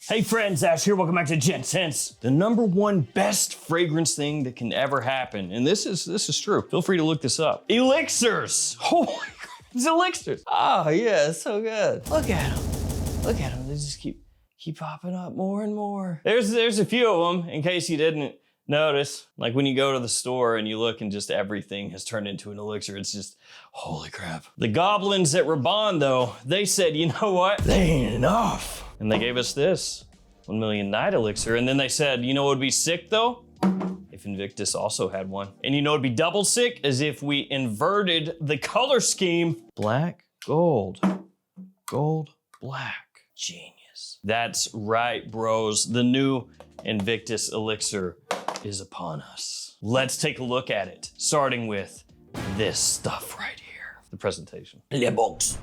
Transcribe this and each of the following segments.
Hey friends, Ash here, welcome back to Gents. The #1 best fragrance thing that can ever happen, and this is true. Feel free to look this up. Elixirs. Oh my God, it's elixirs. Oh yeah, it's so good. Look at them. Look at them. They just keep popping up more and more. There's a few of them, in case you didn't notice. Like when you go to the store and you look and just everything has turned into an elixir. It's just, holy crap. The goblins at Rabanne though, they said, you know what? They ain't enough. And they gave us this 1 million night elixir. And then they said, you know what would be sick though? If Invictus also had one. And you know what would be double sick? As if we inverted the color scheme. Black, gold, gold, black. Genius. That's right, bros. The new Invictus Elixir is upon us. Let's take a look at it, starting with this stuff right here. The presentation. Le box.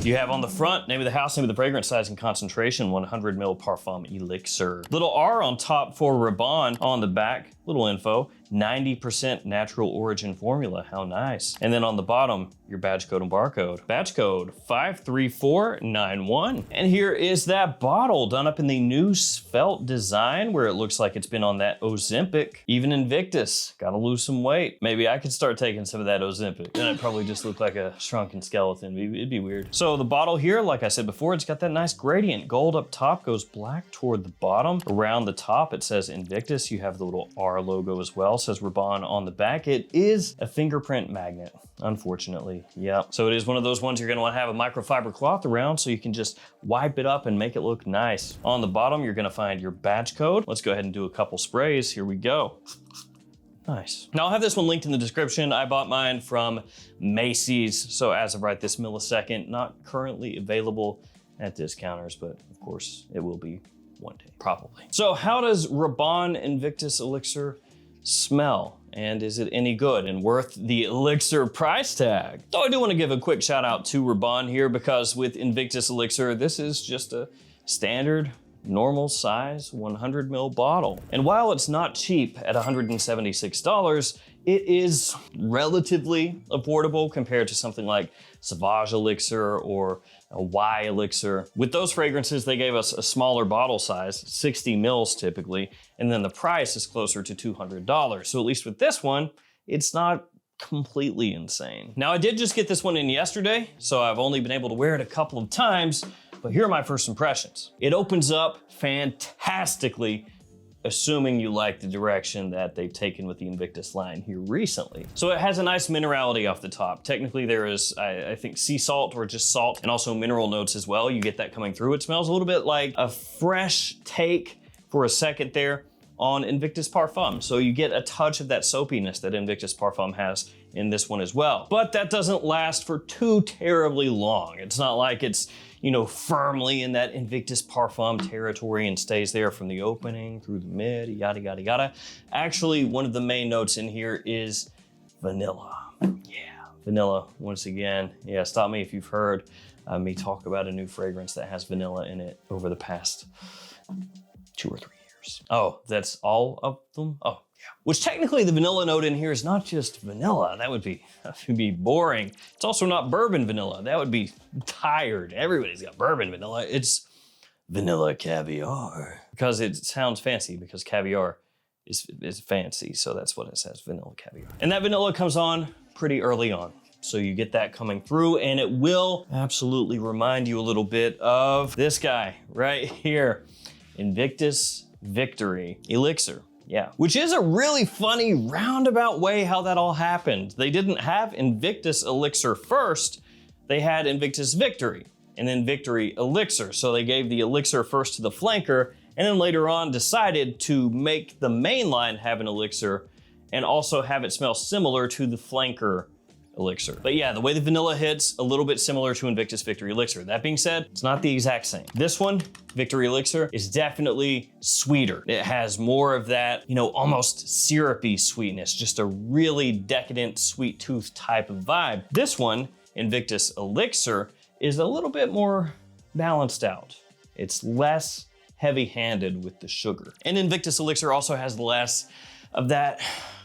You have on the front, name of the house, name of the fragrance, size and concentration, 100 ml Parfum Elixir. Little R on top for Rabanne. On the back, little info, 90% natural origin formula, how nice. And then on the bottom, your badge code and barcode. Badge code 53491. And here is that bottle done up in the new svelte design where it looks like it's been on that Ozempic. Even Invictus, gotta lose some weight. Maybe I could start taking some of that Ozempic. Then I'd probably just look like a shrunken skeleton. It'd be weird. So the bottle here, like I said before, it's got that nice gradient. Gold up top goes black toward the bottom. Around the top, it says Invictus. You have the little R logo as well. It says Rabanne on the back. It is a fingerprint magnet, unfortunately. Yeah. So it is one of those ones you're gonna wanna have a microfiber cloth around so you can just wipe it up and make it look nice. On the bottom, you're gonna find your batch code. Let's go ahead and do a couple sprays. Here we go. Nice. Now I'll have this one linked in the description. I bought mine from Macy's. So as of right this millisecond, not currently available at discounters, but of course it will be one day, probably. So how does Rabanne Invictus Elixir smell? And is it any good and worth the elixir price tag? So I do want to give a quick shout out to Rabanne here because with Invictus Elixir, this is just a standard normal size 100 ml bottle. And while it's not cheap at $176, it is relatively affordable compared to something like Sauvage Elixir or a Y Elixir. With those fragrances, they gave us a smaller bottle size, 60 mils typically, and then the price is closer to $200. So at least with this one, it's not completely insane. Now I did just get this one in yesterday, so I've only been able to wear it a couple of times, but here are my first impressions. It opens up fantastically, assuming you like the direction that they've taken with the Invictus line here recently. So it has a nice minerality off the top. Technically there is, I think, sea salt or just salt and also mineral notes as well. You get that coming through. It smells a little bit like a fresh take for a second there on Invictus Parfum. So you get a touch of that soapiness that Invictus Parfum has in this one as well. But that doesn't last for too terribly long. It's not like it's, you know, firmly in that Invictus Parfum territory and stays there from the opening through the mid, yada, yada, yada. Actually, one of the main notes in here is vanilla. Yeah, vanilla, once again. Yeah, stop me if you've heard me talk about a new fragrance that has vanilla in it over the past 2 or 3 years. Oh, that's all of them? Oh, yeah. Which technically the vanilla note in here is not just vanilla. That would be boring. It's also not bourbon vanilla. That would be tired. Everybody's got bourbon vanilla. It's vanilla caviar. Because it sounds fancy, because caviar is fancy. So that's what it says, vanilla caviar. And that vanilla comes on pretty early on. So you get that coming through and it will absolutely remind you a little bit of this guy right here. Invictus Victory Elixir. Yeah, which is a really funny roundabout way how that all happened. They didn't have Invictus Elixir first, they had Invictus Victory and then Victory Elixir. So they gave the Elixir first to the flanker and then later on decided to make the main line have an elixir and also have it smell similar to the flanker elixir. But yeah, the way the vanilla hits, a little bit similar to Invictus Victory Elixir. That being said, it's not the exact same. This one, Victory Elixir, is definitely sweeter. It has more of that, you know, almost syrupy sweetness, just a really decadent sweet tooth type of vibe. This one, Invictus Elixir, is a little bit more balanced out. It's less heavy-handed with the sugar. And Invictus Elixir also has less of that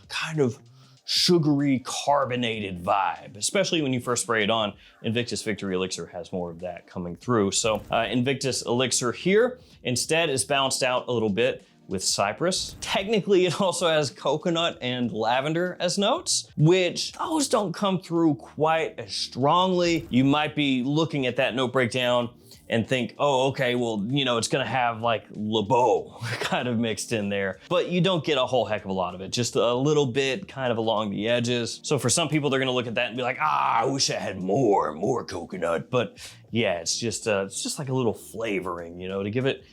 kind of sugary carbonated vibe, especially when you first spray it on. Invictus Victory Elixir has more of that coming through. So Invictus Elixir here instead is balanced out a little bit with cypress. Technically, it also has coconut and lavender as notes, which those don't come through quite as strongly. You might be looking at that note breakdown and think, oh, okay, well, you know, it's gonna have like LeBeau kind of mixed in there, but you don't get a whole heck of a lot of it, just a little bit kind of along the edges. So for some people, they're gonna look at that and be like, I wish I had more coconut. But yeah, it's just like a little flavoring, you know, to give it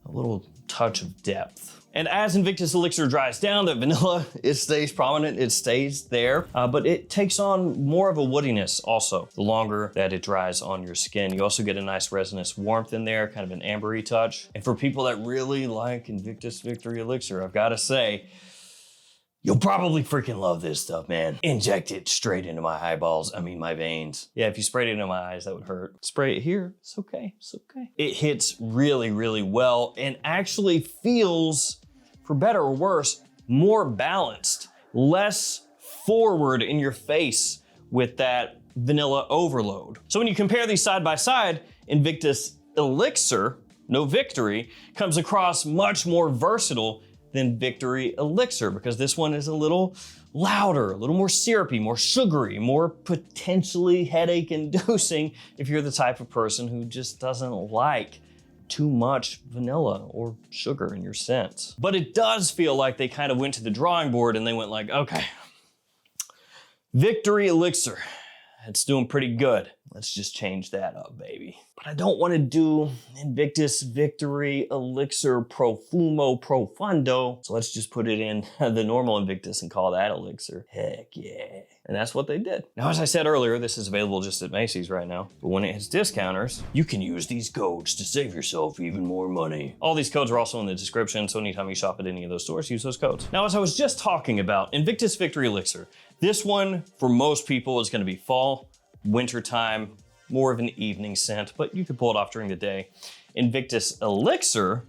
a little touch of depth. And as Invictus Elixir dries down, the vanilla, it stays prominent, it stays there, but it takes on more of a woodiness also, the longer that it dries on your skin. You also get a nice resinous warmth in there, kind of an ambery touch. And for people that really like Invictus Victory Elixir, I've gotta say, you'll probably freaking love this stuff, man. Inject it straight into my eyeballs, my veins. Yeah, if you sprayed it into my eyes, that would hurt. Spray it here, it's okay, it's okay. It hits really, really well and actually feels, for better or worse, more balanced, less forward in your face with that vanilla overload. So when you compare these side by side, Invictus Elixir, no Victory, comes across much more versatile than Victory Elixir, because this one is a little louder, a little more syrupy, more sugary, more potentially headache inducing if you're the type of person who just doesn't like too much vanilla or sugar in your scent. But it does feel like they kind of went to the drawing board and they went like, okay, Victory Elixir, it's doing pretty good. Let's just change that up, baby. But I don't want to do Invictus Victory Elixir Profumo Profundo. So let's just put it in the normal Invictus and call that Elixir. Heck yeah. And that's what they did. Now, as I said earlier, this is available just at Macy's right now. But when it hits discounters, you can use these codes to save yourself even more money. All these codes are also in the description, so anytime you shop at any of those stores, use those codes. Now, as I was just talking about, Invictus Victory Elixir, this one, for most people, is gonna be fall, wintertime, more of an evening scent, but you could pull it off during the day. Invictus Elixir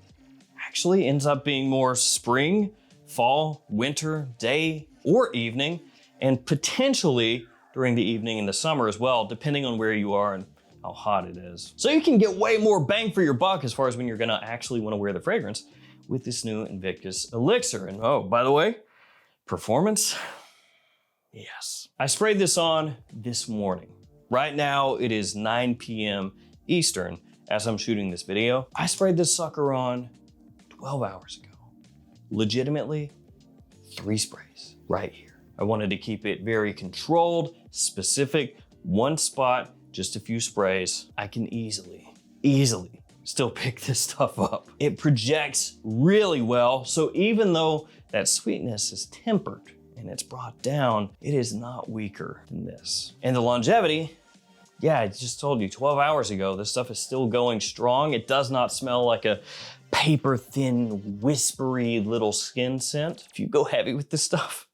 actually ends up being more spring, fall, winter, day, or evening, and potentially during the evening in the summer as well, depending on where you are and how hot it is. So you can get way more bang for your buck as far as when you're gonna actually wanna wear the fragrance with this new Invictus Elixir. And oh, by the way, performance, yes. I sprayed this on this morning. Right now, it is 9 p.m. Eastern as I'm shooting this video. I sprayed this sucker on 12 hours ago. Legitimately, 3 sprays right here. I wanted to keep it very controlled, specific, one spot, just a few sprays. I can easily still pick this stuff up. It projects really well, so even though that sweetness is tempered and it's brought down, it is not weaker than this. And the longevity, yeah, I just told you 12 hours ago, this stuff is still going strong. It does not smell like a paper thin, whispery little skin scent. If you go heavy with this stuff,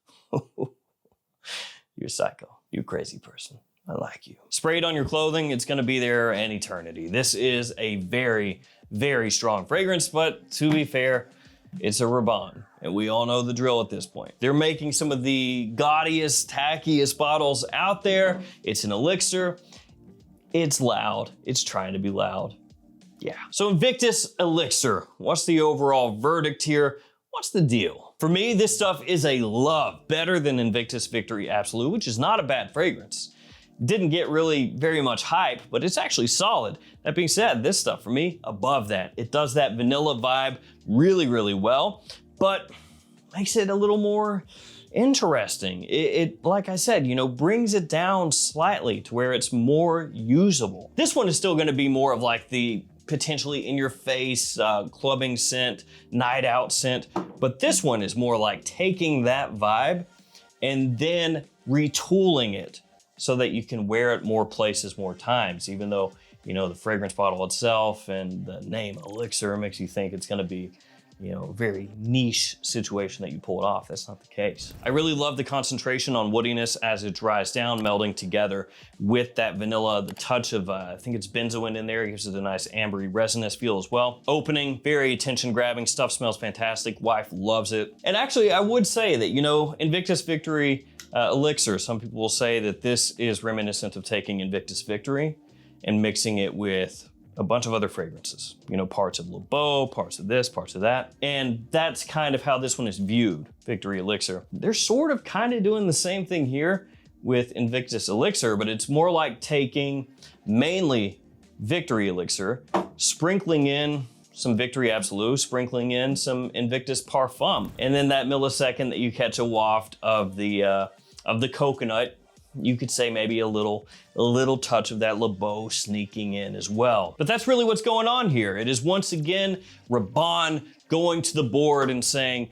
you're psycho, you crazy person. I like you. Spray it on your clothing, it's gonna be there an eternity. This is a very, very strong fragrance, but to be fair, it's a Rabanne, and we all know the drill at this point. They're making some of the gaudiest, tackiest bottles out there. It's an elixir. It's loud. It's trying to be loud. Yeah. So Invictus Elixir, what's the overall verdict here? What's the deal? For me, this stuff is a love, better than Invictus Victory Absolute, which is not a bad fragrance. Didn't get really very much hype, but it's actually solid. That being said, this stuff for me, above that. It does that vanilla vibe really, really well, but makes it a little more interesting. It, like I said, you know, brings it down slightly to where it's more usable. This one is still gonna be more of like the potentially in your face, clubbing scent, night out scent, but this one is more like taking that vibe and then retooling it so that you can wear it more places, more times, even though, you know, the fragrance bottle itself and the name Elixir makes you think it's gonna be, you know, a very niche situation that you pull it off. That's not the case. I really love the concentration on woodiness as it dries down, melding together with that vanilla, the touch of, I think it's benzoin in there. It gives it a nice ambery resinous feel as well. Opening, very attention grabbing, stuff smells fantastic. Wife loves it. And actually, I would say that, you know, Invictus Victory Elixir, some people will say that this is reminiscent of taking Invictus Victory and mixing it with a bunch of other fragrances. You know, parts of Le Beau, parts of this, parts of that. And that's kind of how this one is viewed, Victory Elixir. They're sort of kind of doing the same thing here with Invictus Elixir, but it's more like taking mainly Victory Elixir, sprinkling in some Victory Absolute, sprinkling in some Invictus Parfum, and then that millisecond that you catch a waft of the coconut, you could say maybe a little touch of that Le Beau sneaking in as well. But that's really what's going on here. It is once again Rabanne going to the board and saying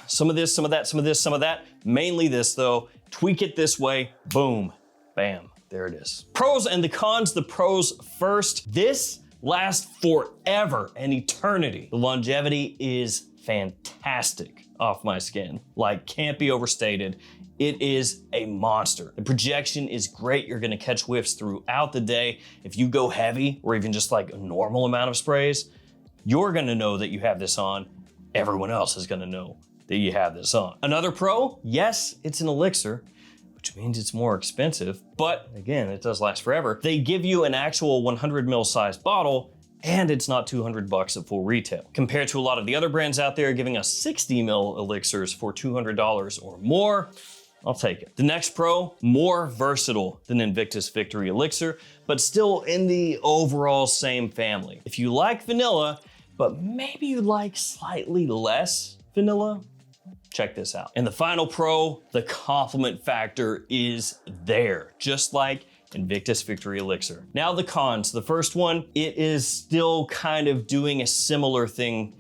some of this, some of that, some of this, some of that. Mainly this though. Tweak it this way. Boom, bam, there it is. Pros and the cons. The pros first. This lasts forever and eternity. The longevity is fantastic off my skin. Like, can't be overstated. It is a monster. The projection is great. You're gonna catch whiffs throughout the day. If you go heavy or even just like a normal amount of sprays, you're gonna know that you have this on. Everyone else is gonna know that you have this on. Another pro, yes, it's an elixir, which means it's more expensive, but again, it does last forever. They give you an actual 100 ml size bottle, and it's not $200 at full retail. Compared to a lot of the other brands out there giving us 60 ml elixirs for $200 or more, I'll take it. The next pro, more versatile than Invictus Victory Elixir, but still in the overall same family. If you like vanilla, but maybe you like slightly less vanilla, check this out. And the final pro, the compliment factor is there, just like Invictus Victory Elixir. Now the cons. The first one, it is still kind of doing a similar thing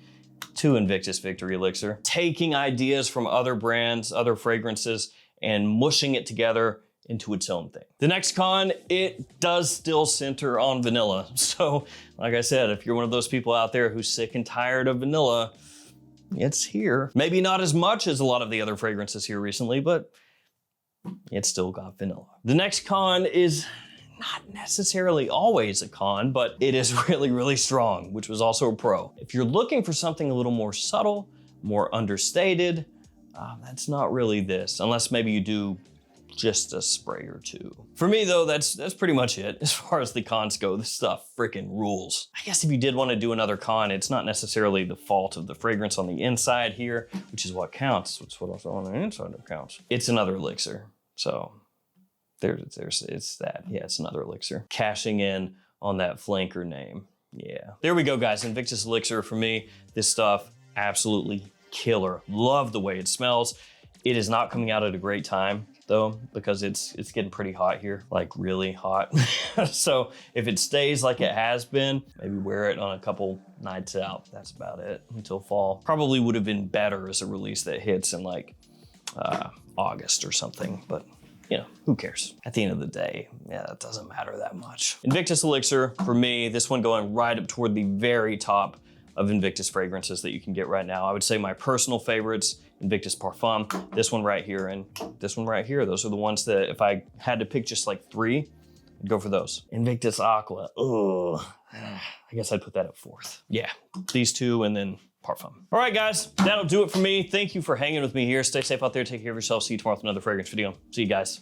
to Invictus Victory Elixir, taking ideas from other brands, other fragrances, and mushing it together into its own thing. The next con, it does still center on vanilla. So, like I said, if you're one of those people out there who's sick and tired of vanilla, it's here. Maybe not as much as a lot of the other fragrances here recently, but it's still got vanilla. The next con is not necessarily always a con, but it is really, really strong, which was also a pro. If you're looking for something a little more subtle, more understated, that's not really this, unless maybe you do just a spray or two. For me though, that's pretty much it. As far as the cons go, this stuff freaking rules. I guess if you did want to do another con, it's not necessarily the fault of the fragrance on the inside here, which is what counts. It's what also on the inside that counts. It's another elixir. So it's that. Yeah, it's another elixir. Cashing in on that flanker name. Yeah. There we go, guys. Invictus Elixir for me. This stuff, absolutely killer. Love the way it smells. It is not coming out at a great time though, because it's getting pretty hot here, like really hot. So if it stays like it has been, maybe wear it on a couple nights out. That's about it until fall. Probably would have been better as a release that hits in like August or something, but you know, who cares? At the end of the day, yeah, it doesn't matter that much. Invictus Elixir, for me, this one going right up toward the very top of Invictus fragrances that you can get right now. I would say my personal favorites, Invictus Parfum, this one right here, and this one right here. Those are the ones that if I had to pick just like three, I'd go for those. Invictus Aqua, ugh. I guess I'd put that at fourth. Yeah, these two and then Parfum. All right, guys, that'll do it for me. Thank you for hanging with me here. Stay safe out there, take care of yourself. See you tomorrow with another fragrance video. See you guys.